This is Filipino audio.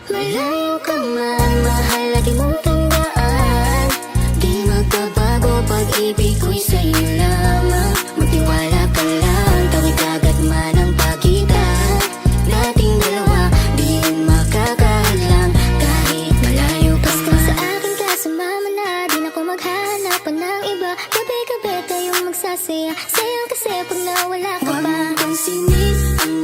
Malayo ka man, mahal lagi mong tandaan. Di magbabago, pag-ibig ko'y sa'yo lamang. Magtiwala ka lang, tawid agad man ang pagitan nating dalawa, di makakahadlang kahit malayo ka man. Basta sa akin ka sumama na, di na ko maghahanap pa ng iba. Gabi-gabi tayong magsasaya, sayang kasi pag nawala ka pa. Huwag mong pansinin ang